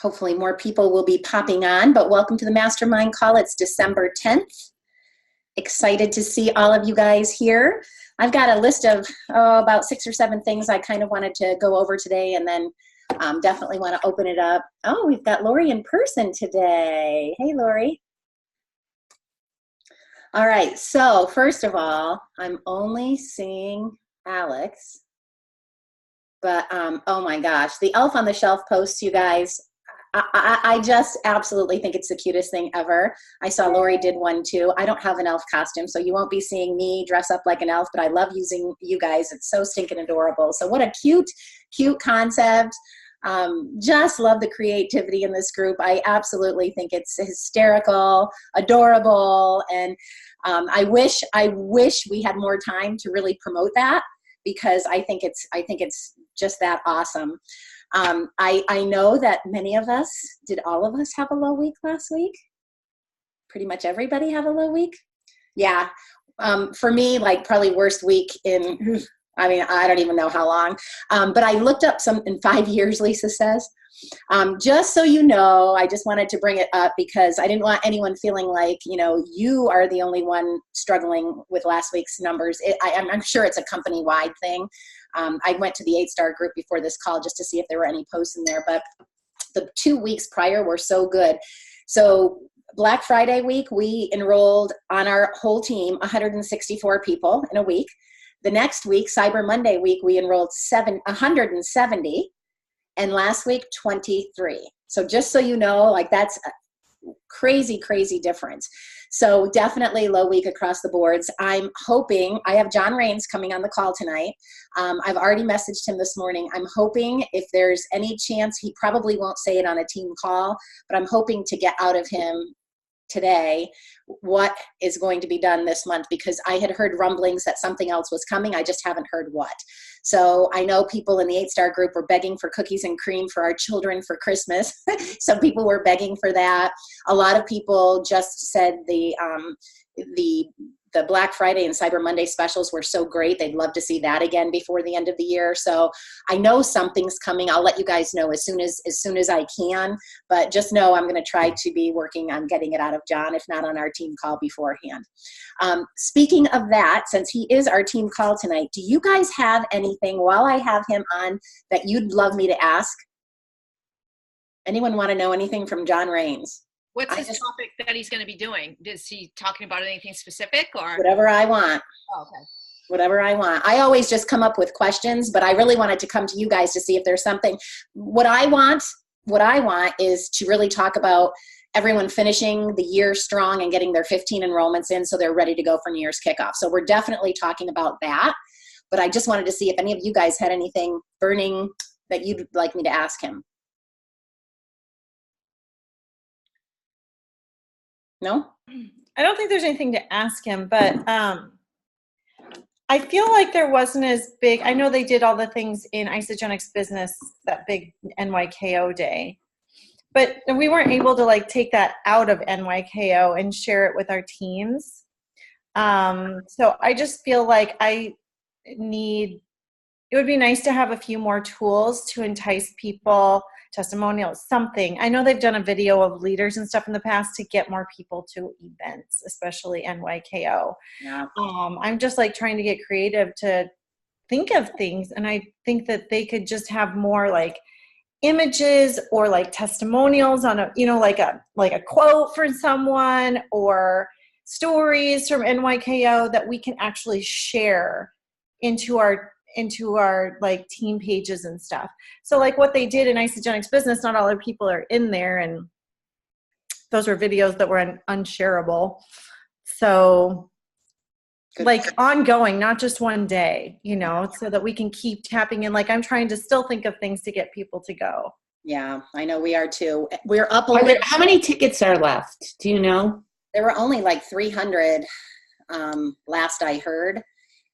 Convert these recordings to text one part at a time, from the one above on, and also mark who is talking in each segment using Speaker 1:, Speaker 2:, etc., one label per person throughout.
Speaker 1: Hopefully more people will be popping on, but welcome to the Mastermind Call. It's December 10th. Excited to see all of you guys here. I've got a list of about 6 or 7 things I kind of wanted to go over today, and then definitely want to open it up. Oh, we've got Lori in person today. Hey, Lori. All right, so first of all, I'm only seeing Alex, but oh my gosh, the Elf on the Shelf posts, you guys, I just absolutely think it's the cutest thing ever. I saw Lori did one too. I don't have an elf costume, so you won't be seeing me dress up like an elf, but I love using you guys. It's so stinking adorable. So what a cute concept. Just love the creativity in this group. I absolutely think it's hysterical, adorable, and I wish we had more time to really promote that, because I think it's just that awesome. I know that many of us, did all of us have a low week last week? Pretty much everybody have a low week? Yeah. For me, like probably worst week in, I mean, I don't even know how long. But I looked up some in 5 years, Lisa says. Just so you know, I just wanted to bring it up because I didn't want anyone feeling like, you are the only one struggling with last week's numbers. I'm sure it's a company-wide thing. I went to the 8-star group before this call just to see if there were any posts in there, but the 2 weeks prior were so good. So Black Friday week, we enrolled on our whole team 164 people in a week. The next week, Cyber Monday week, we enrolled 170, and last week 23. So just so you know, like that's a crazy difference. So definitely low week across the boards. I'm hoping, I have John Raines coming on the call tonight. I've already messaged him this morning. I'm hoping if there's any chance, he probably won't say it on a team call, but I'm hoping to get out of him today what is going to be done this month, because I had heard rumblings that something else was coming. I just haven't heard what. So I know people in the 8-star group were begging for cookies and cream for our children for Christmas. Some people were begging for that. A lot of people just said the Black Friday and Cyber Monday specials were so great. They'd love to see that again before the end of the year. So I know something's coming. I'll let you guys know as soon as I can, but just know I'm going to try to be working on getting it out of John, if not on our team call beforehand. Speaking of that, since he is our team call tonight, do you guys have anything while I have him on that you'd love me to ask? Anyone want to know anything from John Raines?
Speaker 2: What's his topic that he's going to be doing? Is he talking about anything specific, or?
Speaker 1: Whatever I want.
Speaker 2: Oh, okay.
Speaker 1: Whatever I want. I always just come up with questions, but I really wanted to come to you guys to see if there's something. What I want is to really talk about everyone finishing the year strong and getting their 15 enrollments in so they're ready to go for New Year's kickoff. So we're definitely talking about that, but I just wanted to see if any of you guys had anything burning that you'd like me to ask him. No?
Speaker 3: I don't think there's anything to ask him, but I feel like there wasn't as big. I know they did all the things in Isagenix Business, that big NYKO day, but we weren't able to like take that out of NYKO and share it with our teams. So I just feel like it would be nice to have a few more tools to entice people, testimonials, something. I know they've done a video of leaders and stuff in the past to get more people to events, especially NYKO.
Speaker 1: Yeah.
Speaker 3: I'm just like trying to get creative to think of things, and I think that they could just have more like images or like testimonials on a, like a quote from someone, or stories from NYKO that we can actually share into our like team pages and stuff. So like what they did in Isagenix Business, not all our people are in there, and those were videos that were unshareable. So good. Like ongoing, not just one day, so that we can keep tapping in. Like I'm trying to still think of things to get people to go.
Speaker 1: Yeah, I know we are too. We're up a little.
Speaker 4: How many tickets are left? Do you know?
Speaker 1: There were only like 300 last I heard.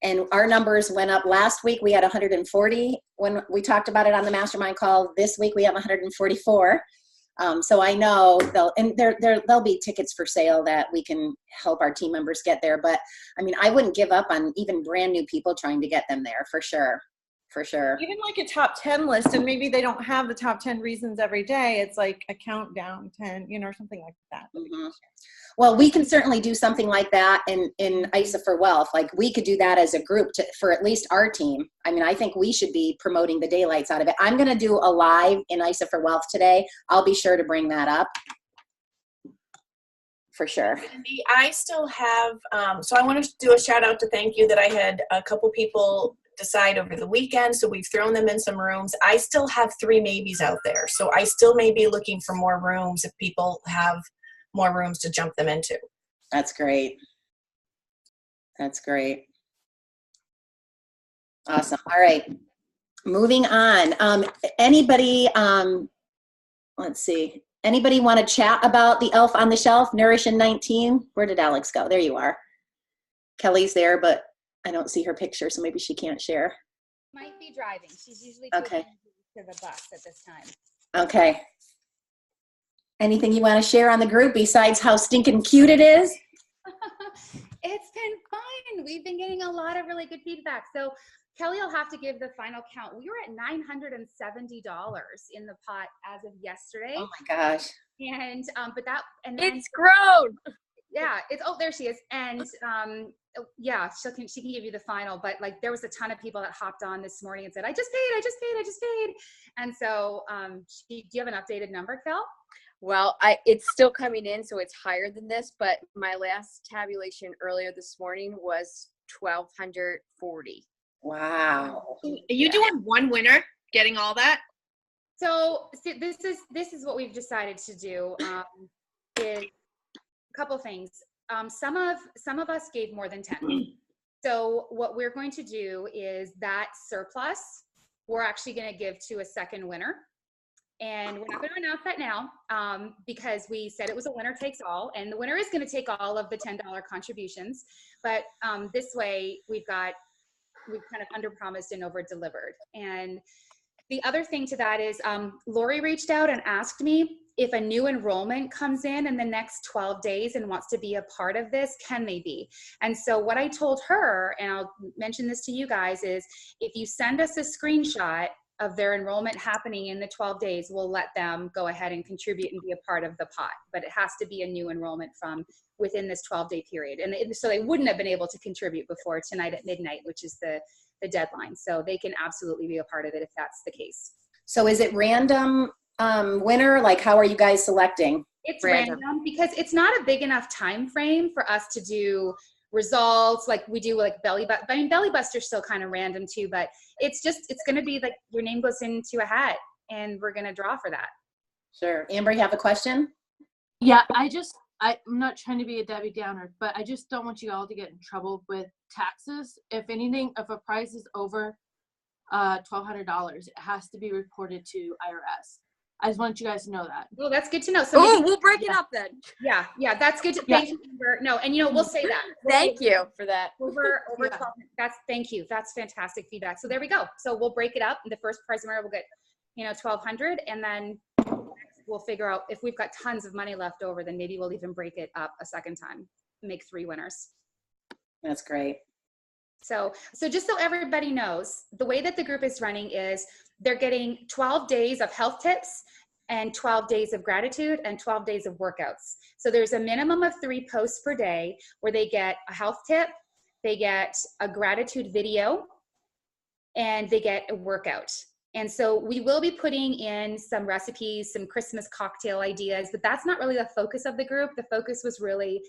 Speaker 1: And our numbers went up. Last week we had 140 when we talked about it on the Mastermind Call. This week we have 144. So I know there'll be tickets for sale that we can help our team members get there. But I mean, I wouldn't give up on even brand new people trying to get them there, for sure. for sure.
Speaker 3: Even like a top 10 list, and maybe they don't have the top 10 reasons every day. It's like a countdown 10, or something like that.
Speaker 1: Mm-hmm. Well, we can certainly do something like that in ISA for Wealth. Like we could do that as a group for at least our team. I mean, I think we should be promoting the daylights out of it. I'm going to do a live in ISA for Wealth today. I'll be sure to bring that up. For sure.
Speaker 5: I still have, so I want to do a shout out to thank you that I had a couple people decide over the weekend. So we've thrown them in some rooms. I still have 3 maybes out there. So I still may be looking for more rooms if people have more rooms to jump them into.
Speaker 1: That's great. That's great. Awesome. All right. Moving on. Anybody, let's see. Anybody want to chat about the Elf on the Shelf, Nourish in 19? Where did Alex go? There you are. Kelly's there, but I don't see her picture, so maybe she can't share.
Speaker 6: Might be driving. She's usually
Speaker 1: okay
Speaker 6: to the bus at this time.
Speaker 1: Okay. Anything you want to share on the group besides how stinking cute it is?
Speaker 6: It's been fun. We've been getting a lot of really good feedback. So Kelly will have to give the final count. We were at $970 in the pot as of yesterday.
Speaker 1: Oh my gosh.
Speaker 6: And but that and
Speaker 7: then, it's grown.
Speaker 6: Yeah, it's there she is. And yeah, she can give you the final, but like there was a ton of people that hopped on this morning and said, I just paid. And so do you have an updated number, Kel?
Speaker 7: Well, it's still coming in, so it's higher than this, but my last tabulation earlier this morning was 1,240.
Speaker 1: Wow.
Speaker 2: Are you doing one winner, getting all that?
Speaker 6: So this is what we've decided to do. Is a couple things. Some of us gave more than 10. So what we're going to do is that surplus, we're actually going to give to a second winner. And we're not going to announce that now because we said it was a winner takes all, and the winner is going to take all of the $10 contributions. But this way we've kind of under promised and over delivered. And the other thing to that is Lori reached out and asked me if a new enrollment comes in the next 12 days and wants to be a part of this, can they be? And so what I told her, and I'll mention this to you guys, is if you send us a screenshot of their enrollment happening in the 12 days, we'll let them go ahead and contribute and be a part of the pot. But it has to be a new enrollment from within this 12-day period. And so they wouldn't have been able to contribute before tonight at midnight, which is the deadline. So they can absolutely be a part of it if that's the case.
Speaker 1: So is it random winner? Like, how are you guys selecting?
Speaker 6: It's random because it's not a big enough time frame for us to do results like we do like Belly Buster's still kind of random too, but it's going to be like your name goes into a hat and we're going to draw for that. Sure.
Speaker 1: Amber, you have a question?
Speaker 8: Yeah, I'm not trying to be a Debbie Downer, but I just don't want you all to get in trouble with taxes. If a price is over $1,200, it has to be reported to IRS. I just want you guys to know that.
Speaker 6: Well, that's good to know. So
Speaker 7: we'll break it up then.
Speaker 6: Yeah, that's good. Thank you, Amber. No, and we'll say that.
Speaker 7: Thank you for that.
Speaker 6: Over 12. Thank you. That's fantastic feedback. So there we go. So we'll break it up. The first prize winner will get, $1,200, and then we'll figure out if we've got tons of money left over, then maybe we'll even break it up a second time, make 3 winners.
Speaker 1: That's great.
Speaker 6: So just so everybody knows, the way that the group is running is they're getting 12 days of health tips and 12 days of gratitude and 12 days of workouts. So there's a minimum of 3 posts per day where they get a health tip, they get a gratitude video, and they get a workout. And so we will be putting in some recipes, some Christmas cocktail ideas, but that's not really the focus of the group. The focus was really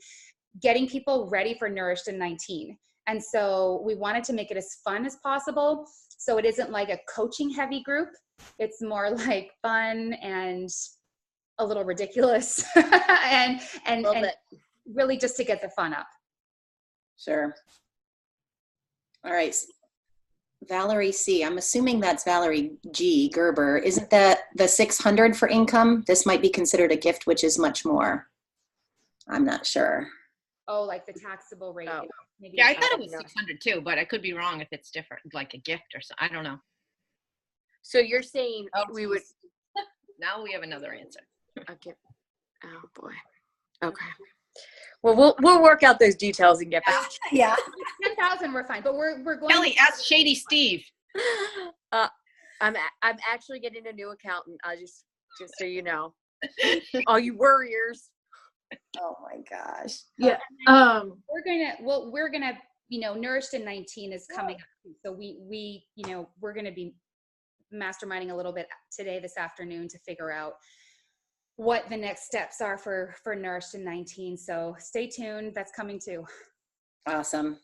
Speaker 6: getting people ready for Nourished in 19. And so we wanted to make it as fun as possible. So it isn't like a coaching heavy group. It's more like fun and a little ridiculous and really just to get the fun up.
Speaker 1: Sure. All right. Valerie C. I'm assuming that's Valerie G. Gerber. Isn't that the 600 for income? This might be considered a gift, which is much more. I'm not sure.
Speaker 6: Oh, like the taxable rate.
Speaker 2: Oh. Yeah, I thought it was 600 too, but I could be wrong if it's different, like a gift or something. I don't know.
Speaker 7: So you're saying we would.
Speaker 2: Now we have another answer.
Speaker 7: Okay. Oh boy. Okay. Well, we'll work out those details and get back.
Speaker 1: Yeah.
Speaker 6: 10,000, we're fine, but we're going.
Speaker 2: Kelly, ask Shady Steve.
Speaker 7: I'm actually getting a new accountant. I just so you know, all you worriers.
Speaker 1: Oh my gosh.
Speaker 8: Yeah.
Speaker 6: We're gonna, Nourished in 19 is coming up. So we, we're gonna be masterminding a little bit today, this afternoon, to figure out what the next steps are for Nourished in 19. So stay tuned. That's coming too.
Speaker 1: Awesome.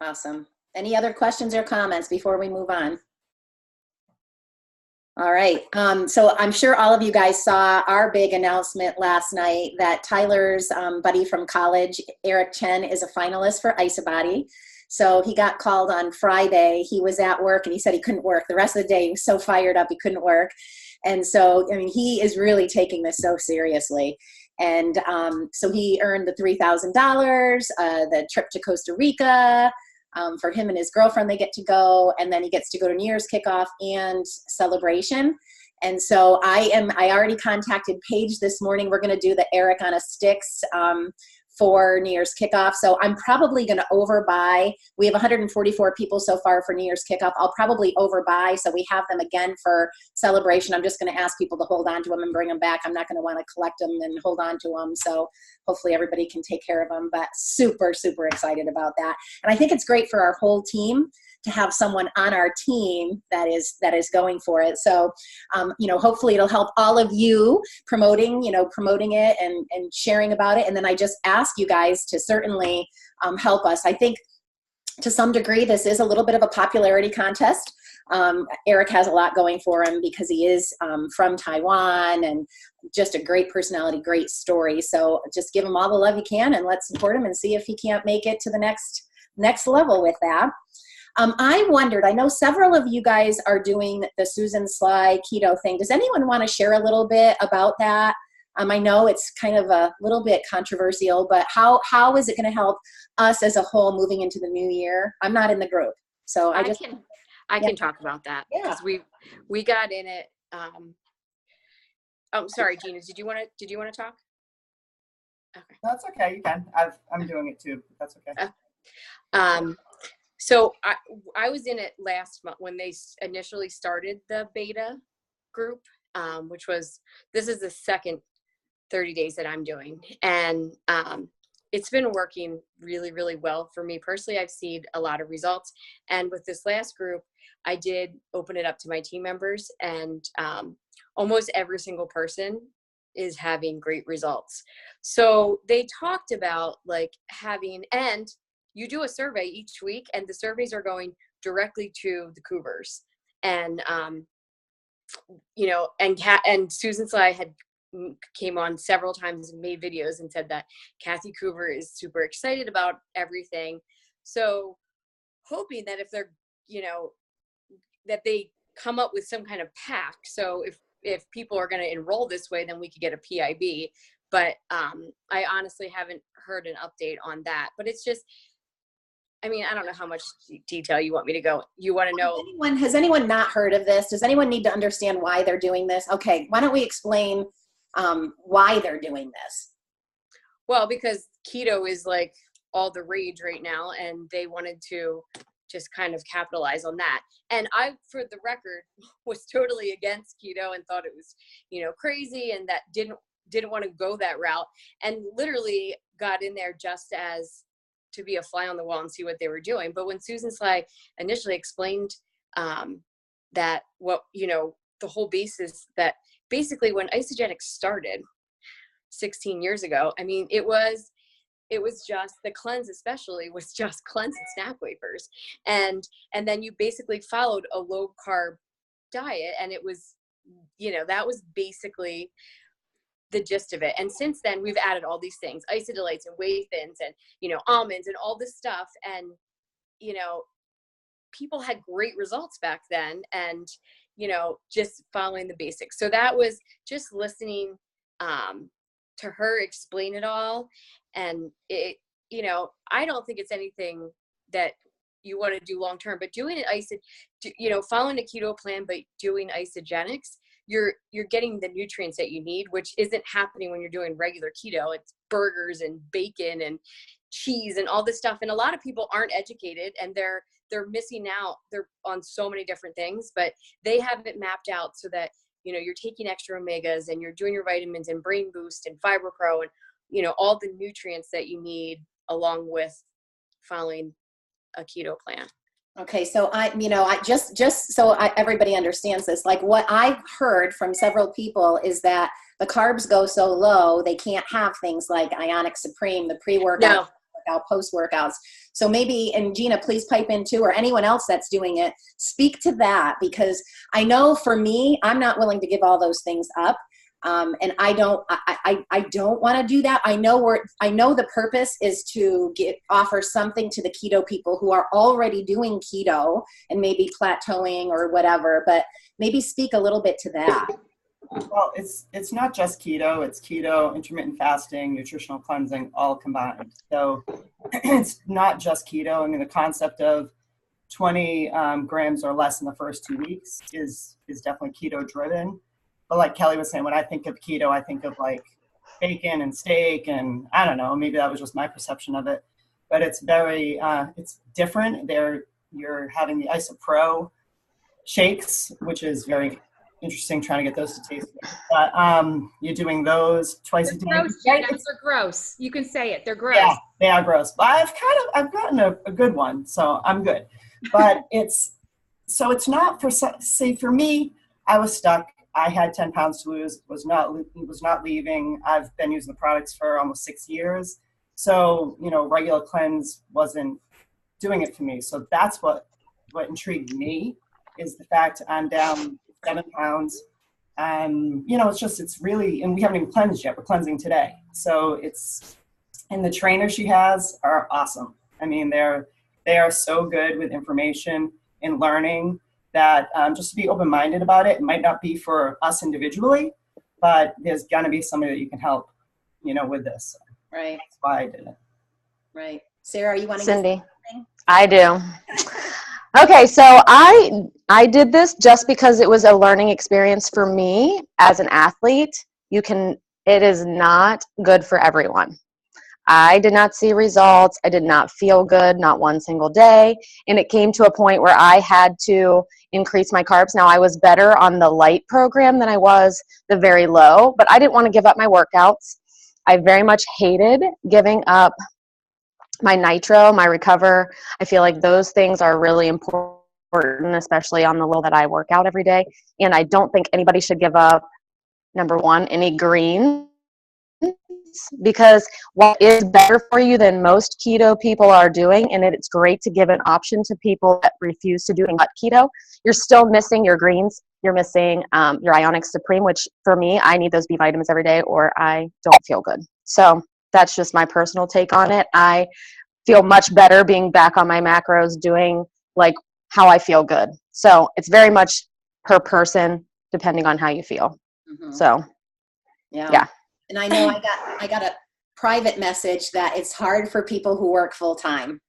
Speaker 1: Awesome. Any other questions or comments before we move on? All right. So I'm sure all of you guys saw our big announcement last night that Tyler's buddy from college, Eric Chen, is a finalist for IsaBody. So he got called on Friday. He was at work and he said he couldn't work. The rest of the day, he was so fired up, he couldn't work. And so, I mean, he is really taking this so seriously. And so he earned the $3,000, the trip to Costa Rica. For him and his girlfriend, they get to go, and then he gets to go to New Year's kickoff and celebration. And so I already contacted Paige this morning. We're going to do the Eric on a Sticks for New Year's kickoff. So I'm probably going to overbuy. We have 144 people so far for New Year's kickoff. I'll probably overbuy, so we have them again for celebration. I'm just going to ask people to hold on to them and bring them back. I'm not going to want to collect them and hold on to them. So hopefully everybody can take care of them, but super, super excited about that. And I think it's great for our whole team to have someone on our team that is going for it. So, hopefully it'll help all of you promoting it and sharing about it. And then I just ask you guys to certainly help us. I think to some degree, this is a little bit of a popularity contest. Eric has a lot going for him because he is from Taiwan and just a great personality, great story. So just give him all the love you can and let's support him and see if he can't make it to the next level with that. I wondered, I know several of you guys are doing the Susan Sly keto thing. Does anyone want to share a little bit about that? I know it's kind of a little bit controversial, but how is it going to help us as a whole moving into the new year? I'm not in the group, so I
Speaker 7: can talk about that because we got in it. Oh, sorry, Gina. Did you want to talk? Okay.
Speaker 9: That's okay. You can. I'm doing it too. That's okay.
Speaker 7: So I was in it last month when they initially started the beta group, this is the second 30 days that I'm doing. And it's been working really, really well for me personally. I've seen a lot of results. And with this last group, I did open it up to my team members, and almost every single person is having great results. So they talked about and you do a survey each week, and the surveys are going directly to the Cougars. And, and Susan Sly came on several times and made videos and said that Kathy Coover is super excited about everything. So hoping that if they're, that they come up with some kind of pack. So if people are going to enroll this way, then we could get a PIB. But I honestly haven't heard an update on that. But it's just, I don't know how much detail you want me to go. You want to know?
Speaker 1: Has anyone not heard of this? Does anyone need to understand why they're doing this? Okay, why don't we explain why they're doing this?
Speaker 7: Well, because keto is like all the rage right now, and they wanted to just kind of capitalize on that. And I, for the record, was totally against keto and thought it was, crazy, and that didn't want to go that route, and literally got in there just as to be a fly on the wall and see what they were doing. But when Susan Sly initially explained that the whole basis that basically when Isogenics started 16 years ago, it was just the cleanse, especially was just cleanse and snap wafers. And then you basically followed a low carb diet, and it was, that was basically the gist of it. And since then we've added all these things, isodelites and whey thins and, almonds and all this stuff. And, people had great results back then, and, just following the basics. So that was just listening to her explain it all. And it, I don't think it's anything that you want to do long-term, but doing it, following a keto plan, but doing isogenics, you're getting the nutrients that you need, which isn't happening when you're doing regular keto. It's burgers and bacon and, cheese and all this stuff. And a lot of people aren't educated, and they're missing out. They're on so many different things, but they have it mapped out so that, you know, you're taking extra omegas and you're doing your vitamins and brain boost and fiber pro and, you know, all the nutrients that you need along with following a keto plan.
Speaker 1: Okay, so everybody understands this, like what I've heard from several people is that the carbs go so low, they can't have things like Ionic Supreme, the pre-workout, workout, post-workouts. So maybe, and Gina, please pipe in too, or anyone else that's doing it, speak to that, because I know for me, I'm not willing to give all those things up. And I don't want to do that. I know the purpose is to offer something to the keto people who are already doing keto and maybe plateauing or whatever, but maybe speak a little bit to that.
Speaker 9: Well, it's not just keto, it's keto, intermittent fasting, nutritional cleansing, all combined. So it's not just keto. I mean, the concept of 20 grams or less in the first 2 weeks is definitely keto driven. But like Kelly was saying, when I think of keto, I think of like bacon and steak, and I don't know, maybe that was just my perception of it. But it's very, it's different. You're having the Isopro shakes, which is very interesting, trying to get those to taste good. But you're doing those twice a day.
Speaker 6: Gross, Gina. They're gross. You can say it. They're gross.
Speaker 9: Yeah, they are gross. But I've gotten a good one, so I'm good. But it's not for me. I was stuck. I had 10 pounds to lose, was not leaving. I've been using the products for almost 6 years. So, you know, regular cleanse wasn't doing it for me. So that's what intrigued me, is the fact I'm down 7 pounds. You know, it's really, and we haven't even cleansed yet. We're cleansing today. So and the trainers she has are awesome. I mean, they are so good with information and learning, that just to be open-minded about it. It might not be for us individually, but there's going to be somebody that you can help, you know, with this.
Speaker 1: Right.
Speaker 9: That's why I did it.
Speaker 1: Right. Sarah, you want to
Speaker 10: Cindy? I do. Okay, so I did this just because it was a learning experience for me as an athlete. It is not good for everyone. I did not see results. I did not feel good, not one single day. And it came to a point where I had to increase my carbs. Now, I was better on the light program than I was the very low, but I didn't want to give up my workouts. I very much hated giving up my nitro, my recover. I feel like those things are really important, especially on the low that I work out every day. And I don't think anybody should give up, number one, any green, because what is better for you than most keto people are doing, and it's great to give an option to people that refuse to do keto, you're still missing your greens, you're missing your Ionic Supreme, which for me, I need those B vitamins every day or I don't feel good. So that's just my personal take on it. I feel much better being back on my macros, doing like how I feel good. So it's very much per person, depending on how you feel.
Speaker 1: Mm-hmm.
Speaker 10: So yeah.
Speaker 1: And I know I got a private message that it's hard for people who work full time.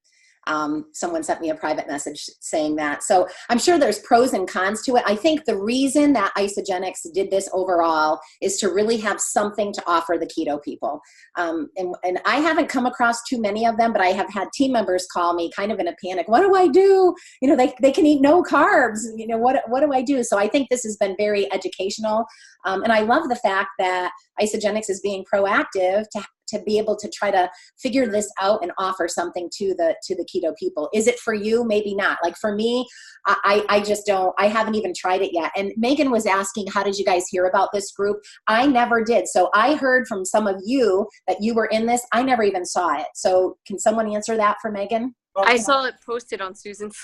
Speaker 1: Someone sent me a private message saying that. So I'm sure there's pros and cons to it. I think the reason that Isagenix did this overall is to really have something to offer the keto people. And I haven't come across too many of them, but I have had team members call me kind of in a panic. What do I do? You know, they can eat no carbs. You know, what do I do? So I think this has been very educational. And I love the fact that Isagenix is being proactive to be able to try to figure this out and offer something to the keto people. Is it for you? Maybe not. Like for me, I just don't, I haven't even tried it yet. And Megan was asking, how did you guys hear about this group? I never did. So I heard from some of you that you were in this. I never even saw it. So can someone answer that for Megan?
Speaker 7: I saw it posted on Susan's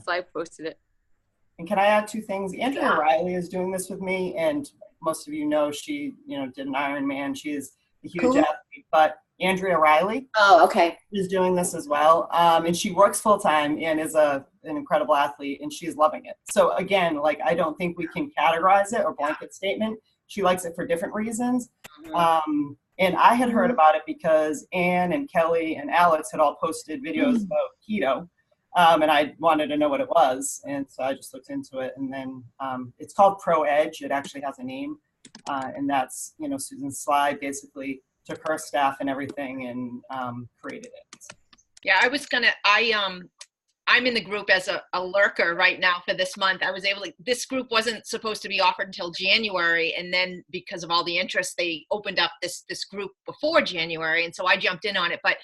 Speaker 7: live posted it.
Speaker 9: And can I add 2 things? Andrea Riley is doing this with me, and most of you know she, you know, did an Ironman. She is a huge athlete, but Andrea Riley is doing this as well. And she works full time and is an incredible athlete, and she's loving it. So again, like, I don't think we can categorize it or blanket statement. She likes it for different reasons. Mm-hmm. And I had heard about it because Ann and Kelly and Alex had all posted videos about keto. And I wanted to know what it was. And so I just looked into it. And then it's called Pro Edge. It actually has a name. And that's, you know, Susan's slide basically took her staff and everything and created it.
Speaker 2: Yeah, I'm in the group as a lurker right now for this month. This group wasn't supposed to be offered until January. And then because of all the interest, they opened up this group before January. And so I jumped in on it. But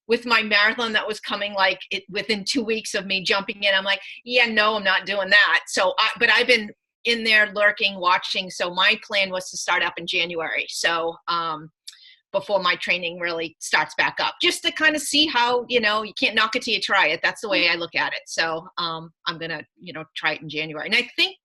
Speaker 2: with my marathon that was coming within 2 weeks of me jumping in, I'm like, yeah, no, I'm not doing that. But I've been in there lurking, watching. So my plan was to start up in January. So, before my training really starts back up, just to kind of see how, you can't knock it till you try it. That's the way I look at it. So I'm going to, try it in January. And I think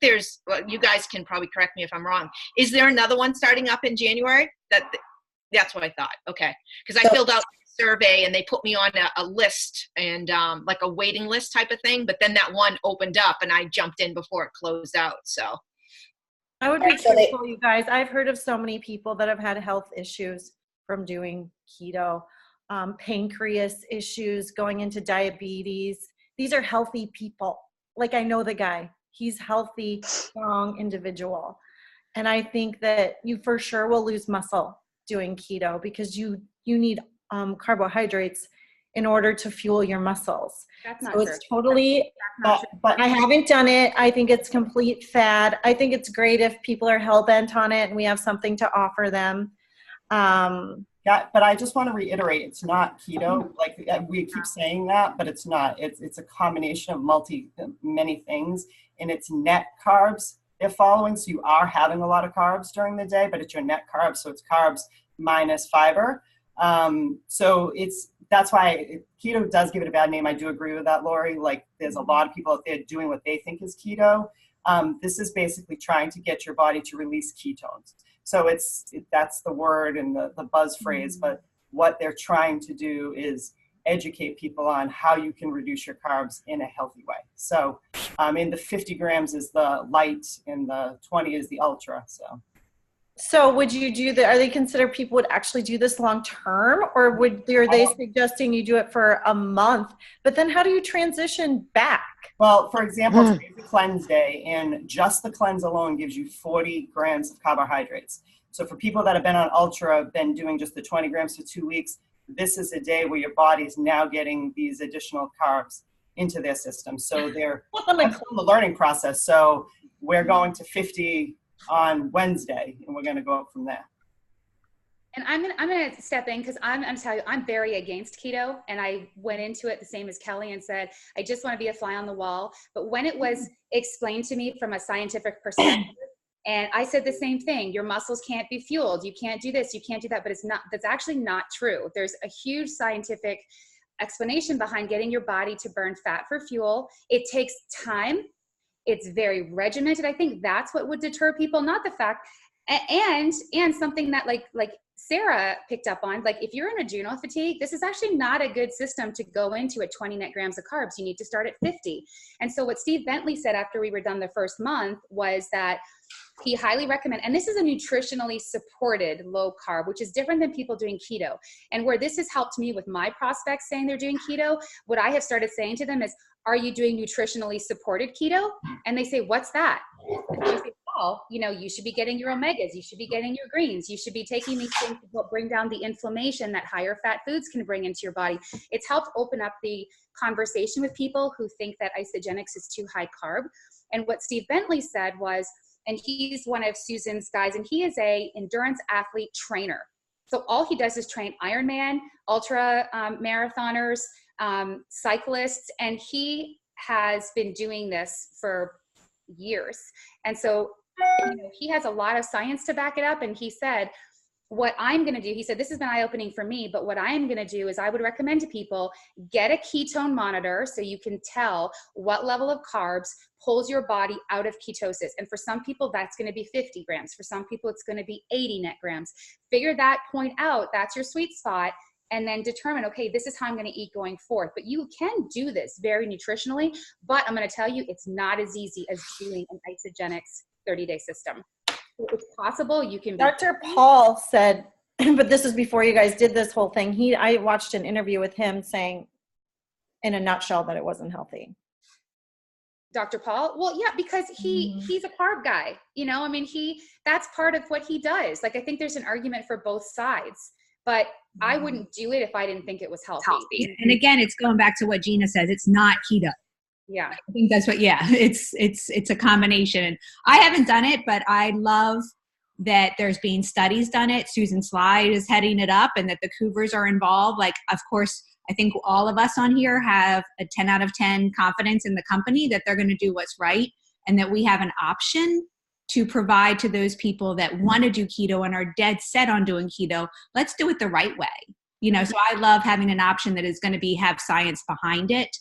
Speaker 2: you guys can probably correct me if I'm wrong. Is there another one starting up in January? That's what I thought. Okay. Because I filled out a survey and they put me on a list and like a waiting list type of thing. But then that one opened up and I jumped in before it closed out. So
Speaker 3: I would be careful, you guys. I've heard of so many people that have had health issues from doing keto, pancreas issues, going into diabetes. These are healthy people. Like, I know the guy. He's healthy, strong individual. And I think that you for sure will lose muscle doing keto because you need carbohydrates in order to fuel your muscles.
Speaker 6: That's not
Speaker 3: so
Speaker 6: true.
Speaker 3: It's totally,
Speaker 6: That's not
Speaker 3: but I haven't done it. I think it's complete fad. I think it's great if people are hell-bent on it and we have something to offer them.
Speaker 9: Yeah, but I just want to reiterate, it's not keto. Like, we keep saying that, but it's not. It's a combination of many things, and it's net carbs they're following. So you are having a lot of carbs during the day, but it's your net carbs. So it's carbs minus fiber. So that's why keto does give it a bad name. I do agree with that, Lori. Like, there's a lot of people out there doing what they think is keto. This is basically trying to get your body to release ketones. So that's the word and the buzz phrase, but what they're trying to do is educate people on how you can reduce your carbs in a healthy way. So in the 50 grams is the light and the 20 is the ultra.
Speaker 3: So would you are they consider people would actually do this long term, or are they suggesting you do it for a month? But then how do you transition back?
Speaker 9: Well, for example, today's a cleanse day, and just the cleanse alone gives you 40 grams of carbohydrates. So for people that have been on ultra, been doing just the 20 grams for 2 weeks, this is a day where your body is now getting these additional carbs into their system. So they're the learning process. So we're going to 50 on Wednesday, and we're going to go up from there.
Speaker 6: And I'm gonna step in because I'm telling you, I'm very against keto, and I went into it the same as Kelly and said I just want to be a fly on the wall. But when it was explained to me from a scientific perspective, and I said the same thing: your muscles can't be fueled. You can't do this. You can't do that. But that's actually not true. There's a huge scientific explanation behind getting your body to burn fat for fuel. It takes time. It's very regimented. I think that's what would deter people, not the fact, and something that like Sarah picked up on, like if you're in adrenal fatigue, this is actually not a good system to go into at 20 net grams of carbs. You need to start at 50. And so what Steve Bentley said after we were done the first month was that he highly recommend, and this is a nutritionally supported low carb, which is different than people doing keto. And where this has helped me with my prospects saying they're doing keto, what I have started saying to them is, are you doing nutritionally supported keto? And they say, what's that? And I say, well, you should be getting your omegas, you should be getting your greens, you should be taking these things to help bring down the inflammation that higher fat foods can bring into your body. It's helped open up the conversation with people who think that isogenics is too high carb. And what Steve Bentley said was, and he's one of Susan's guys, and he is a endurance athlete trainer. So all he does is train Ironman, ultra marathoners, cyclists, and he has been doing this for years. And so he has a lot of science to back it up. And he said, what I'm going to do, he said, this has been eye-opening for me, but what I'm going to do is I would recommend to people, get a ketone monitor so you can tell what level of carbs pulls your body out of ketosis. And for some people, that's going to be 50 grams. For some people, it's going to be 80 net grams. Figure that point out. That's your sweet spot. And then determine, okay, this is how I'm going to eat going forth. But you can do this very nutritionally, but I'm going to tell you, it's not as easy as doing an isogenics 30-day system. It's possible you can.
Speaker 3: Dr. Paul said, but this is before you guys did this whole thing. I watched an interview with him saying, in a nutshell, that it wasn't healthy.
Speaker 6: Dr. Paul? Well, yeah, because he's a carb guy. That's part of what he does. Like, I think there's an argument for both sides. but I wouldn't do it if I didn't think it was healthy.
Speaker 11: And again, it's going back to what Gina says. It's not keto.
Speaker 6: Yeah.
Speaker 11: I think that's what, it's a combination. I haven't done it, but I love that there's being studies done it. Susan Slide is heading it up, and that the Cougars are involved. Like, of course, I think all of us on here have a 10 out of 10 confidence in the company that they're going to do what's right, and that we have an option to provide to those people that want to do keto and are dead set on doing keto. Let's do it the right way. So I love having an option that is going to have science behind it.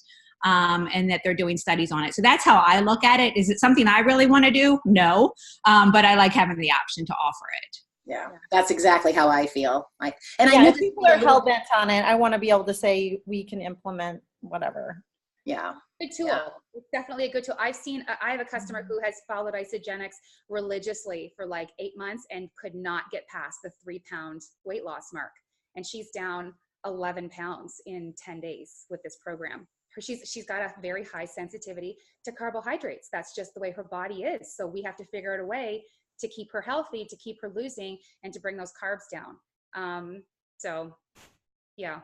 Speaker 11: And that they're doing studies on it. So that's how I look at it. Is it something I really want to do? No. But I like having the option to offer it.
Speaker 1: Yeah, that's exactly how I feel. I
Speaker 3: know
Speaker 1: know
Speaker 3: people are hell bent on it. I want to be able to say we can implement whatever.
Speaker 1: Yeah.
Speaker 6: Good tool. Yeah. It's definitely a good tool. I have a customer who has followed Isagenix religiously for like 8 months and could not get past the 3-pound weight loss mark. And she's down 11 pounds in 10 days with this program. She's got a very high sensitivity to carbohydrates. That's just the way her body is. So we have to figure out a way to keep her healthy, to keep her losing, and to bring those carbs down. Yeah.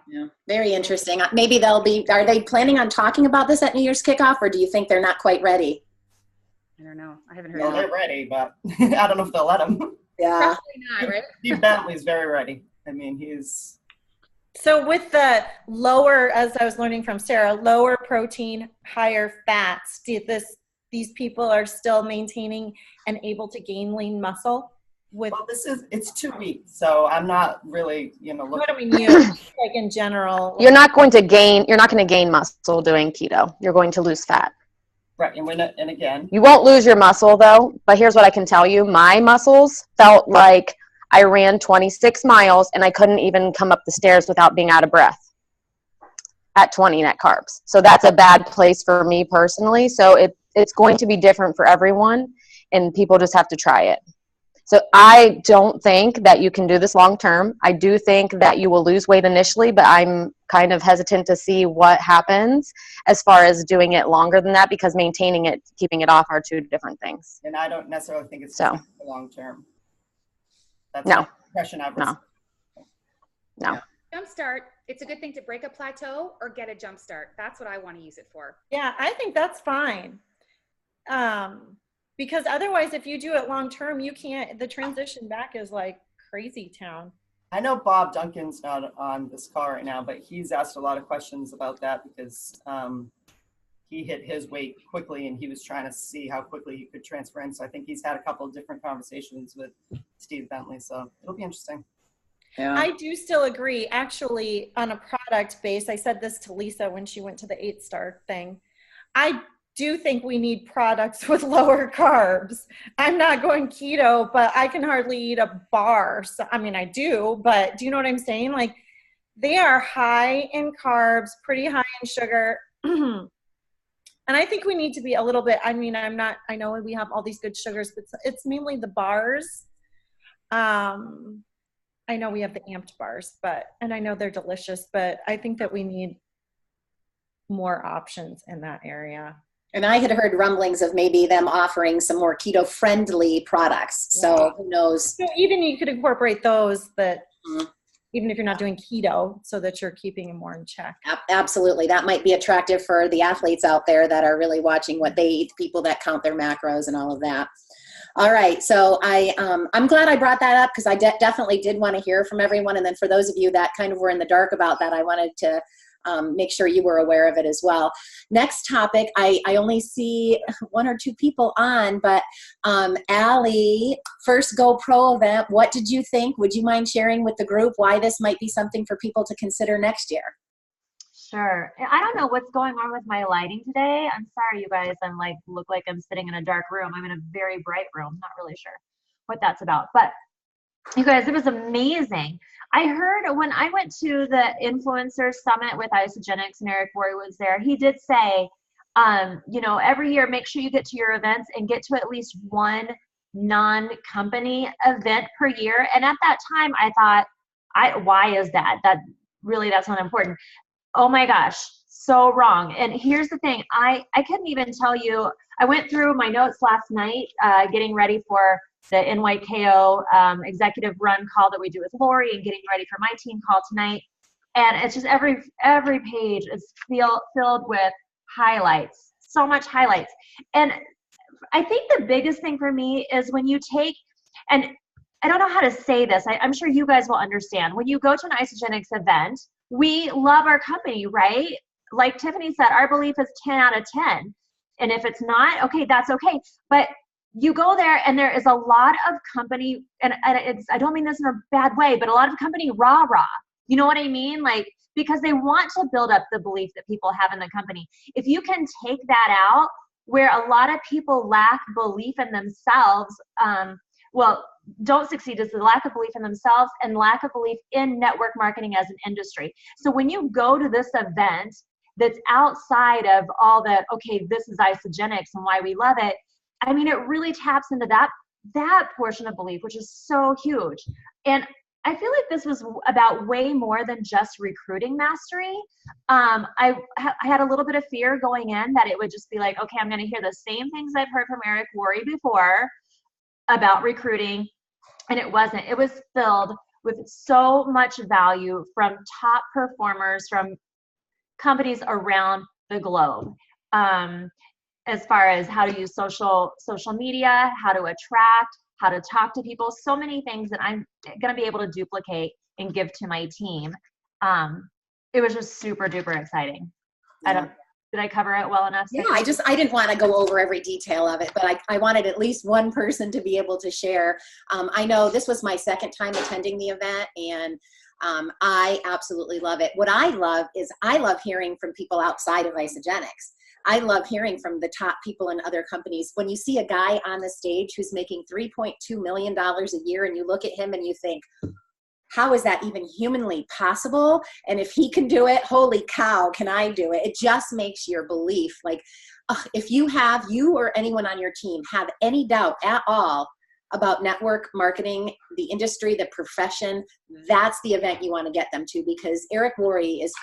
Speaker 1: Very interesting. Maybe are they planning on talking about this at New Year's kickoff, or do you think they're not quite ready?
Speaker 6: I don't know. I haven't heard.
Speaker 9: Well, they're ready, but I don't know if they'll let them.
Speaker 1: Yeah.
Speaker 6: Probably not, right?
Speaker 9: Steve Bentley's very ready. I mean, he's.
Speaker 3: So with the lower, as I was learning from Sarah, lower protein, higher fats, these people are still maintaining and able to gain lean muscle? Well,
Speaker 9: it's 2 weeks, so I'm not really, looking.
Speaker 3: What do we mean, like in general?
Speaker 10: You're not going to gain muscle doing keto. You're going to lose fat.
Speaker 9: Right, and again.
Speaker 10: You won't lose your muscle though, but here's what I can tell you. My muscles felt like I ran 26 miles and I couldn't even come up the stairs without being out of breath at 20 net carbs. So that's a bad place for me personally. So it's going to be different for everyone, and people just have to try it. So I don't think that you can do this long term. I do think that you will lose weight initially, but I'm kind of hesitant to see what happens as far as doing it longer than that, because maintaining it, keeping it off are two different things.
Speaker 9: And I don't necessarily think it's long term. That's
Speaker 10: no.
Speaker 9: the impression I've received.
Speaker 10: No.
Speaker 6: Yeah. Jumpstart. It's a good thing to break a plateau or get a jumpstart. That's what I want to use it for.
Speaker 3: Yeah, I think that's fine. Because otherwise, if you do it long term, the transition back is like crazy town.
Speaker 9: I know Bob Duncan's not on this call right now, but he's asked a lot of questions about that because he hit his weight quickly and he was trying to see how quickly he could transfer in. So I think he's had a couple of different conversations with Steve Bentley. So it'll be interesting.
Speaker 3: Yeah. I do still agree. Actually, on a product base, I said this to Lisa when she went to the 8-star thing. I do think we need products with lower carbs. I'm not going keto, but I can hardly eat a bar. So, I mean, I do, but do you know what I'm saying? Like, they are high in carbs, pretty high in sugar. And I think we need to be a little bit, I know we have all these good sugars, but it's mainly the bars. I know we have the amped bars, and I know they're delicious, but I think that we need more options in that area.
Speaker 1: And I had heard rumblings of maybe them offering some more keto-friendly products. So who knows?
Speaker 3: So even you could incorporate those even if you're not doing keto, so that you're keeping them more in check.
Speaker 1: Absolutely. That might be attractive for the athletes out there that are really watching what they eat, people that count their macros and all of that. All right. So I'm glad I brought that up because I definitely did want to hear from everyone. And then for those of you that kind of were in the dark about that, I wanted to make sure you were aware of it as well. Next topic, I only see 1 or 2 people on, but Allie, first GoPro event, what did you think? Would you mind sharing with the group why this might be something for people to consider next year?
Speaker 12: Sure. I don't know what's going on with my lighting today. I'm sorry, you guys. Look like I'm sitting in a dark room. I'm in a very bright room. Not really sure what that's about. But you guys, it was amazing. I heard when I went to the influencer summit with Isagenix and Eric Worre was there, he did say, every year, make sure you get to your events and get to at least one non-company event per year. And at that time, I thought, why is that? That's not important. Oh my gosh, so wrong. And here's the thing, I couldn't even tell you, I went through my notes last night, getting ready for the NYKO executive run call that we do with Lori, and getting ready for my team call tonight. And it's just every page is filled with highlights, so much highlights. And I think the biggest thing for me is when you take, and I don't know how to say this, I'm sure you guys will understand. When you go to an Isagenix event, we love our company, right? Like Tiffany said, our belief is 10 out of 10. And if it's not, okay, that's okay. But you go there and there is a lot of company, and I don't mean this in a bad way, but a lot of company rah-rah. You know what I mean? Like, because they want to build up the belief that people have in the company. If you can take that out, where a lot of people lack belief in themselves, don't succeed, is the lack of belief in themselves and lack of belief in network marketing as an industry. So when you go to this event that's outside of all the, okay, this is Isagenix and why we love it, I mean, it really taps into that portion of belief, which is so huge. And I feel like this was about way more than just recruiting mastery. I had a little bit of fear going in that it would just be like, okay, I'm going to hear the same things I've heard from Eric Worre before about recruiting. And it wasn't. It was filled with so much value from top performers from companies around the globe. As far as how to use social media, how to attract, how to talk to people, so many things that I'm going to be able to duplicate and give to my team. It was just super duper exciting.
Speaker 1: Yeah.
Speaker 12: Did I cover it well enough?
Speaker 1: Yeah, I didn't want to go over every detail of it, but I wanted at least one person to be able to share. I know this was my second time attending the event, and I absolutely love it. What I love is I love hearing from people outside of Isagenix. I love hearing from the top people in other companies. When you see a guy on the stage who's making $3.2 million a year, and you look at him and you think, how is that even humanly possible? And if he can do it, holy cow, can I do it? It just makes your belief like, if you or anyone on your team have any doubt at all about network marketing, the industry, the profession, that's the event you want to get them to, because Eric Worre is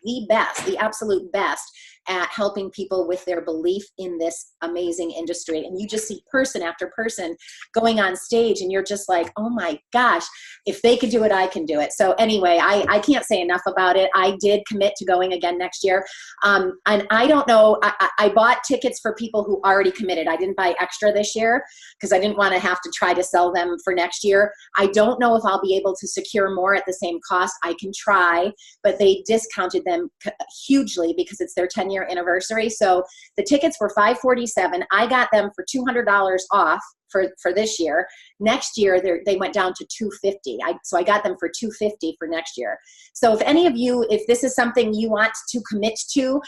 Speaker 1: the best, the absolute best at helping people with their belief in this amazing industry. And you just see person after person going on stage, and you're just like, oh my gosh, if they could do it, I can do it. So anyway, I can't say enough about it. I did commit to going again next year. And I don't know, I bought tickets for people who already committed. I didn't buy extra this year because I didn't want to have to try to sell them for next year. I don't know if I'll be able to secure more at the same cost. I can try, but they discounted them hugely because it's their 10-year anniversary. So the tickets were $547. I got them for $200 off for this year. Next year, they went down to $250. So I got them for $250 for next year. So if any of you, if this is something you want to commit to,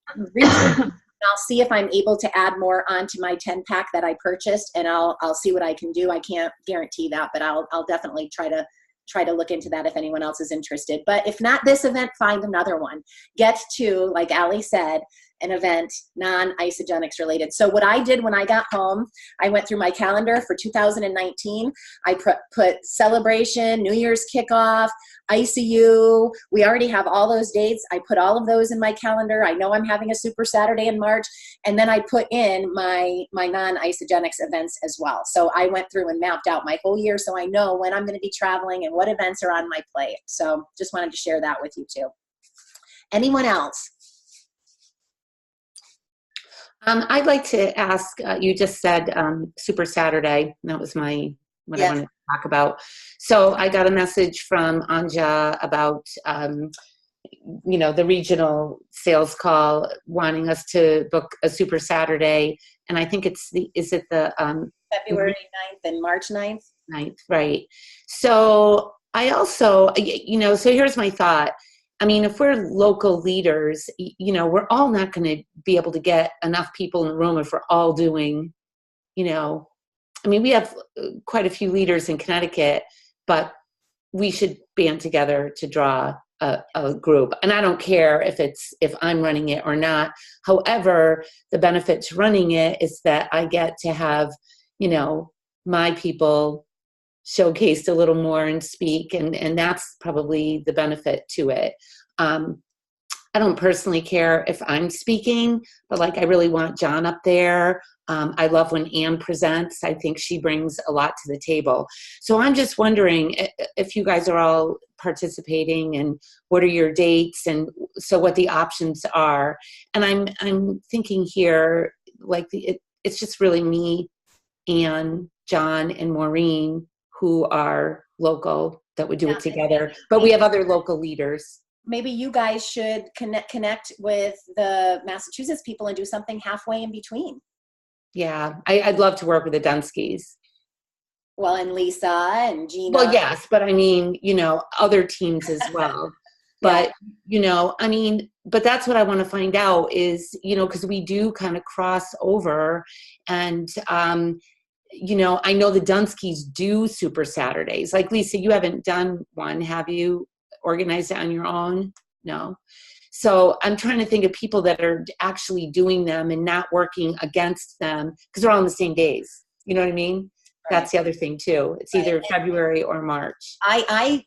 Speaker 1: I'll see if I'm able to add more onto my 10-pack that I purchased, and I'll see what I can do. I can't guarantee that, but I'll definitely try to look into that if anyone else is interested. But if not this event, find another one. Get to, like Ali said, an event non-Isagenix related. So what I did when I got home, I went through my calendar for 2019. I put celebration, New Year's kickoff, ICU. We already have all those dates. I put all of those in my calendar. I know I'm having a Super Saturday in March. And then I put in my non-Isagenix events as well. So I went through and mapped out my whole year so I know when I'm going to be traveling and what events are on my plate. So just wanted to share that with you too. Anyone else?
Speaker 4: I'd like to ask, you just said Super Saturday. That was what I wanted to talk about. So I got a message from Anja about, the regional sales call wanting us to book a Super Saturday. And I think is it the
Speaker 1: February 9th and March 9th?
Speaker 4: 9th, right. So I also, so here's my thought. I mean, if we're local leaders, we're all not going to be able to get enough people in the room if we're all doing, we have quite a few leaders in Connecticut, but we should band together to draw a group. And I don't care if I'm running it or not. However, the benefit to running it is that I get to have, my people showcased a little more and speak, and that's probably the benefit to it. I don't personally care if I'm speaking, but like I really want John up there. I love when Anne presents. I think she brings a lot to the table. So I'm just wondering if you guys are all participating and what are your dates and so what the options are. And I'm thinking here, like it's just really me, Anne, John, and Maureen who are local that would do it together. But we have other local leaders.
Speaker 1: Maybe you guys should connect with the Massachusetts people and do something halfway in between.
Speaker 4: Yeah, I'd love to work with the Dunskys.
Speaker 1: Well, and Lisa and Gina.
Speaker 4: Well, yes, but I mean, other teams as well. But, I mean, but that's what I want to find out is, because we do kind of cross over and, I know the Dunskys do Super Saturdays. Like Lisa, you haven't done one, have you? Organized it on your own? No. So I'm trying to think of people that are actually doing them and not working against them because they're all on the same days. You know what I mean? Right. That's the other thing too. It's either February or March.
Speaker 1: I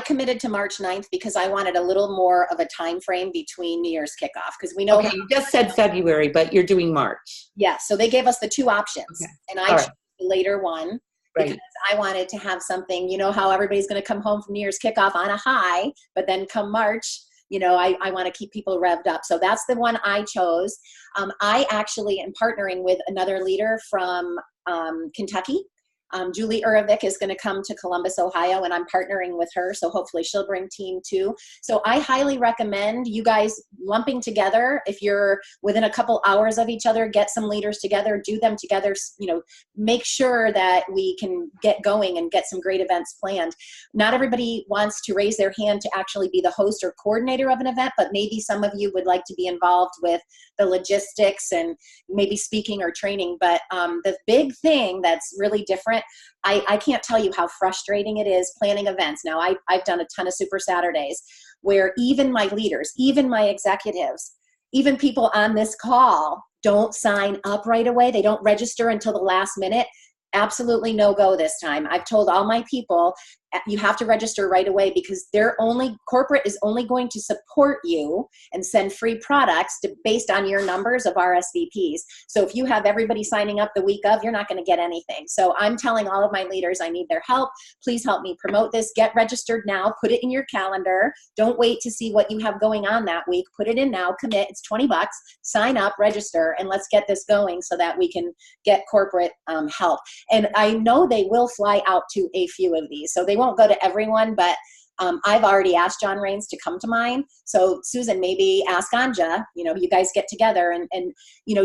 Speaker 1: committed to March 9th because I wanted a little more of a time frame between New Year's kickoff because we know.
Speaker 4: Okay, you just said February, but you're doing March.
Speaker 1: Yeah, so they gave us the two options, and I chose the later one.
Speaker 4: Right.
Speaker 1: Because I wanted to have something, how everybody's going to come home from New Year's kickoff on a high, but then come March, I want to keep people revved up. So that's the one I chose. I actually am partnering with another leader from Kentucky. Julie Urovic is going to come to Columbus, Ohio, and I'm partnering with her. So hopefully she'll bring team too. So I highly recommend you guys lumping together. If you're within a couple hours of each other, get some leaders together, do them together, make sure that we can get going and get some great events planned. Not everybody wants to raise their hand to actually be the host or coordinator of an event, but maybe some of you would like to be involved with the logistics and maybe speaking or training. But the big thing that's really different, I can't tell you how frustrating it is planning events. Now, I've done a ton of Super Saturdays where even my leaders, even my executives, even people on this call don't sign up right away. They don't register until the last minute. Absolutely no go this time. I've told all my people, you have to register right away because corporate is only going to support you and send free products based on your numbers of RSVPs. So if you have everybody signing up the week of, you're not going to get anything. So I'm telling all of my leaders, I need their help. Please help me promote this. Get registered now. Put it in your calendar. Don't wait to see what you have going on that week. Put it in now. Commit. It's $20. Sign up, register, and let's get this going so that we can get corporate help. And I know they will fly out to a few of these. So they won't go to everyone, but I've already asked John Raines to come to mine. So Susan, maybe ask Anja, you guys get together and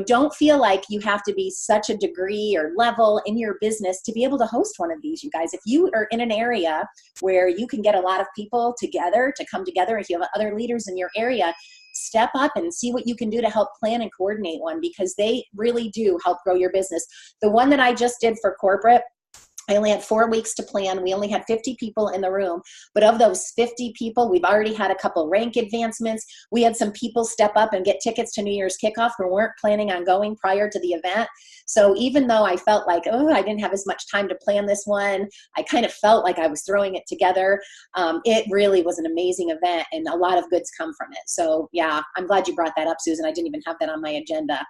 Speaker 1: don't feel like you have to be such a degree or level in your business to be able to host one of these, you guys. If you are in an area where you can get a lot of people together to come together, if you have other leaders in your area, step up and see what you can do to help plan and coordinate one because they really do help grow your business. The one that I just did for corporate, I only had 4 weeks to plan. We only had 50 people in the room. But of those 50 people, we've already had a couple rank advancements. We had some people step up and get tickets to New Year's kickoff who weren't planning on going prior to the event. So even though I felt like, I didn't have as much time to plan this one, I kind of felt like I was throwing it together. It really was an amazing event and a lot of goods come from it. So yeah, I'm glad you brought that up, Susan. I didn't even have that on my agenda.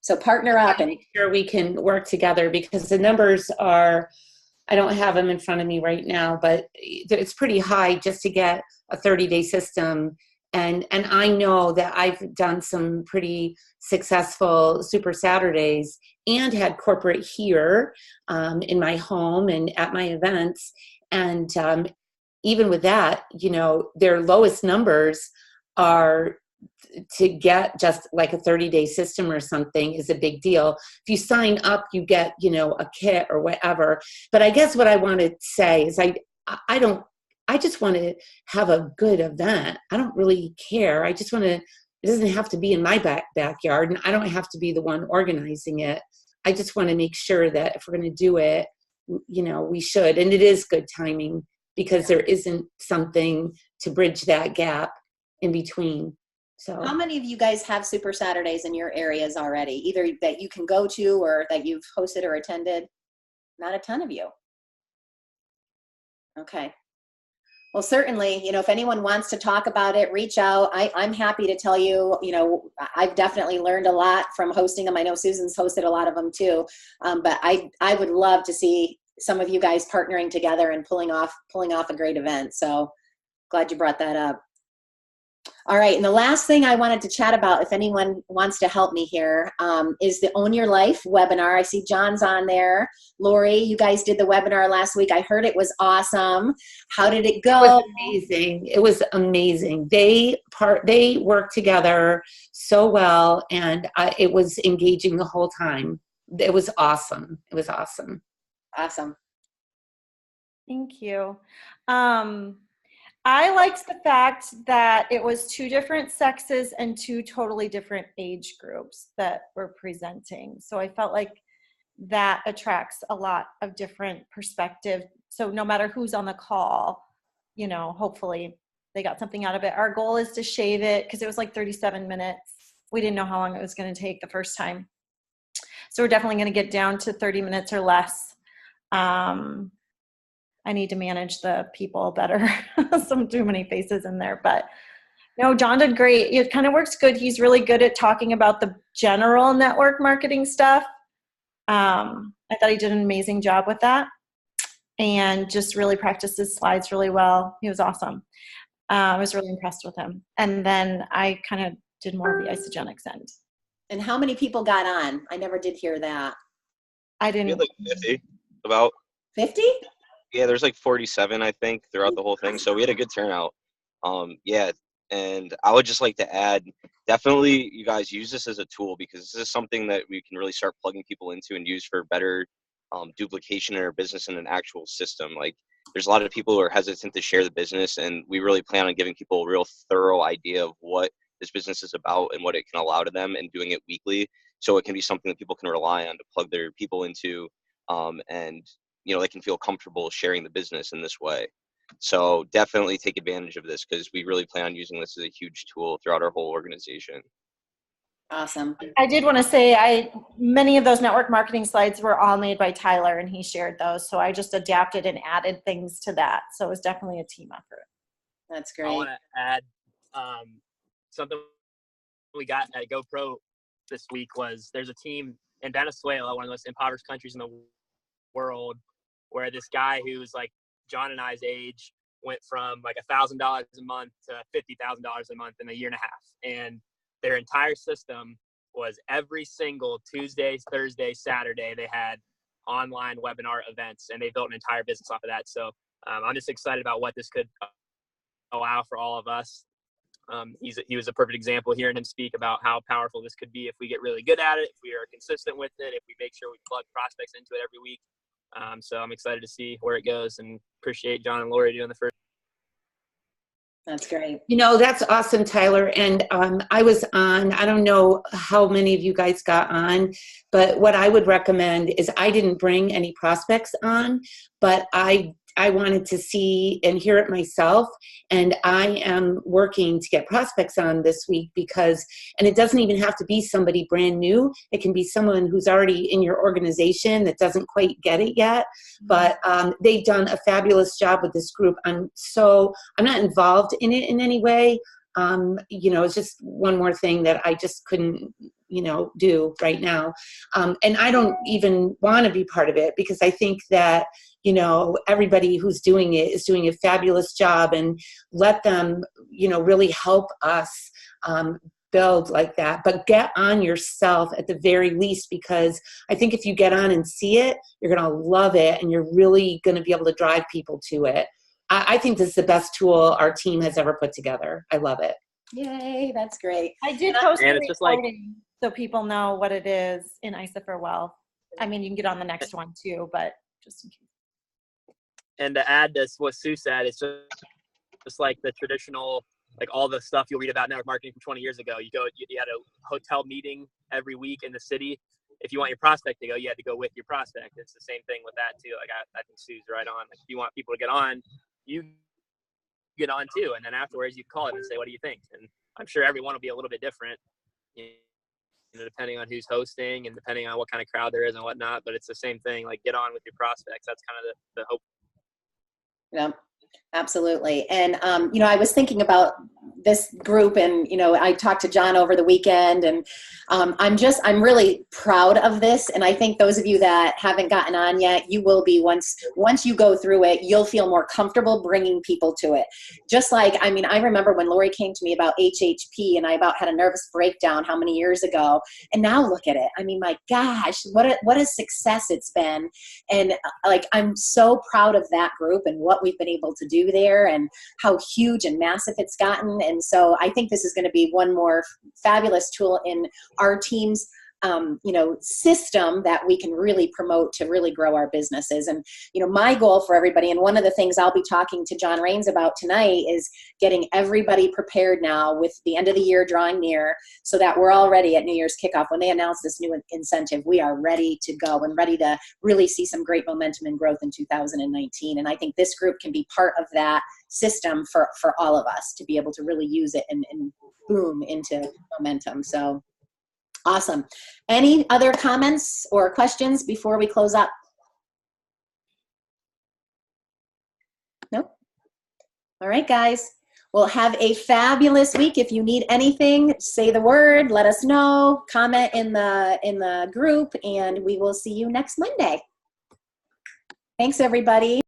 Speaker 1: So partner up and
Speaker 4: make sure we can work together because the numbers are, I don't have them in front of me right now, but it's pretty high just to get a 30-day system. And I know that I've done some pretty successful Super Saturdays and had corporate here in my home and at my events. And even with that, their lowest numbers are to get just like a 30-day system or something is a big deal. If you sign up, you get, a kit or whatever. But I guess what I want to say is I just want to have a good event. I don't really care. I just want to, it doesn't have to be in my backyard and I don't have to be the one organizing it. I just want to make sure that if we're going to do it, we should. And it is good timing because there isn't something to bridge that gap in between. So
Speaker 1: how many of you guys have Super Saturdays in your areas already, either that you can go to or that you've hosted or attended? Not a ton of you. Okay. Well, certainly, if anyone wants to talk about it, reach out. I'm happy to tell you, I've definitely learned a lot from hosting them. I know Susan's hosted a lot of them too. But I would love to see some of you guys partnering together and pulling off a great event. So glad you brought that up. All right, and the last thing I wanted to chat about, if anyone wants to help me here, is the Own Your Life webinar. I see John's on there. Lori, you guys did the webinar last week. I heard it was awesome. How did it go?
Speaker 4: It was amazing. It was amazing. They worked together so well, and it was engaging the whole time. It was awesome. It was awesome.
Speaker 1: Awesome.
Speaker 3: Thank you. I liked the fact that it was 2 different sexes and 2 totally different age groups that were presenting. So I felt like that attracts a lot of different perspective. So no matter who's on the call, hopefully they got something out of it. Our goal is to shave it because it was like 37 minutes. We didn't know how long it was going to take the first time. So we're definitely going to get down to 30 minutes or less. I need to manage the people better. Some too many faces in there, but no, John did great. It kind of works good. He's really good at talking about the general network marketing stuff. I thought he did an amazing job with that and just really practiced his slides really well. He was awesome. I was really impressed with him. And then I kind of did more of the Isogenics end.
Speaker 1: And how many people got on? I never did hear that.
Speaker 3: I didn't.
Speaker 13: We had like 50, about
Speaker 1: 50?
Speaker 13: Yeah, there's like 47, I think, throughout the whole thing. So we had a good turnout. Yeah, and I would just like to add, definitely you guys use this as a tool because this is something that we can really start plugging people into and use for better duplication in our business in an actual system. Like there's a lot of people who are hesitant to share the business, and we really plan on giving people a real thorough idea of what this business is about and what it can allow to them, and doing it weekly so it can be something that people can rely on to plug their people into, and they can feel comfortable sharing the business in this way. So definitely take advantage of this because we really plan on using this as a huge tool throughout our whole organization.
Speaker 1: Awesome.
Speaker 3: I did want to say many of those network marketing slides were all made by Tyler and he shared those. So I just adapted and added things to that. So it was definitely a team effort.
Speaker 1: That's great.
Speaker 14: I want to add something we got at GoPro this week was there's a team in Venezuela, one of the most impoverished countries in the world, where this guy who's like John and I's age went from like $1,000 a month to $50,000 a month in a year and a half. And their entire system was every single Tuesday, Thursday, Saturday, they had online webinar events, and they built an entire business off of that. So I'm just excited about what this could allow for all of us. He was a perfect example, hearing him speak about how powerful this could be if we get really good at it, if we are consistent with it, if we make sure we plug prospects into it every week. So I'm excited to see where it goes, and appreciate John and Lori doing the first.
Speaker 1: That's great.
Speaker 4: That's awesome, Tyler. And I was on, I don't know how many of you guys got on, but what I would recommend is I didn't bring any prospects on, but I wanted to see and hear it myself. And I am working to get prospects on this week and it doesn't even have to be somebody brand new. It can be someone who's already in your organization that doesn't quite get it yet. But they've done a fabulous job with this group. I'm not involved in it in any way. It's just one more thing that I just couldn't, do right now. And I don't even want to be part of it because I think that, everybody who's doing it is doing a fabulous job, and let them, really help us build like that. But get on yourself at the very least, because I think if you get on and see it, you're going to love it, and you're really going to be able to drive people to it. I think this is the best tool our team has ever put together. I love it.
Speaker 1: Yay, that's great.
Speaker 3: I did post a recording so people know what it is in ISA for Wealth. I mean, you can get on the next one too, but just in case.
Speaker 14: And to add to what Sue said, it's just like the traditional, like all the stuff you'll read about network marketing from 20 years ago. You had a hotel meeting every week in the city. If you want your prospect to go, you had to go with your prospect. It's the same thing with that too. Like I think Sue's right on. Like if you want people to get on, you get on too. And then afterwards you call it and say, what do you think? And I'm sure everyone will be a little bit different, depending on who's hosting and depending on what kind of crowd there is and whatnot. But it's the same thing. Like get on with your prospects. That's kind of the hope.
Speaker 1: Yeah. Absolutely. And, I was thinking about this group, and, I talked to John over the weekend, and I'm really proud of this. And I think those of you that haven't gotten on yet, you will be once you go through it, you'll feel more comfortable bringing people to it. Just like, I remember when Lori came to me about HHP, and I about had a nervous breakdown how many years ago, and now look at it. My gosh, what a success it's been. And I'm so proud of that group and what we've been able to do there, and how huge and massive it's gotten. And so I think this is going to be one more fabulous tool in our team's system that we can really promote to really grow our businesses. And, my goal for everybody, and one of the things I'll be talking to John Raines about tonight, is getting everybody prepared now with the end of the year drawing near, so that we're all ready at New Year's kickoff. When they announce this new incentive, we are ready to go and ready to really see some great momentum and growth in 2019. And I think this group can be part of that system for all of us to be able to really use it and boom into momentum. So awesome. Any other comments or questions before we close up? Nope. All right, guys. Well, have a fabulous week. If you need anything, say the word, let us know, comment in the group, and we will see you next Monday. Thanks, everybody.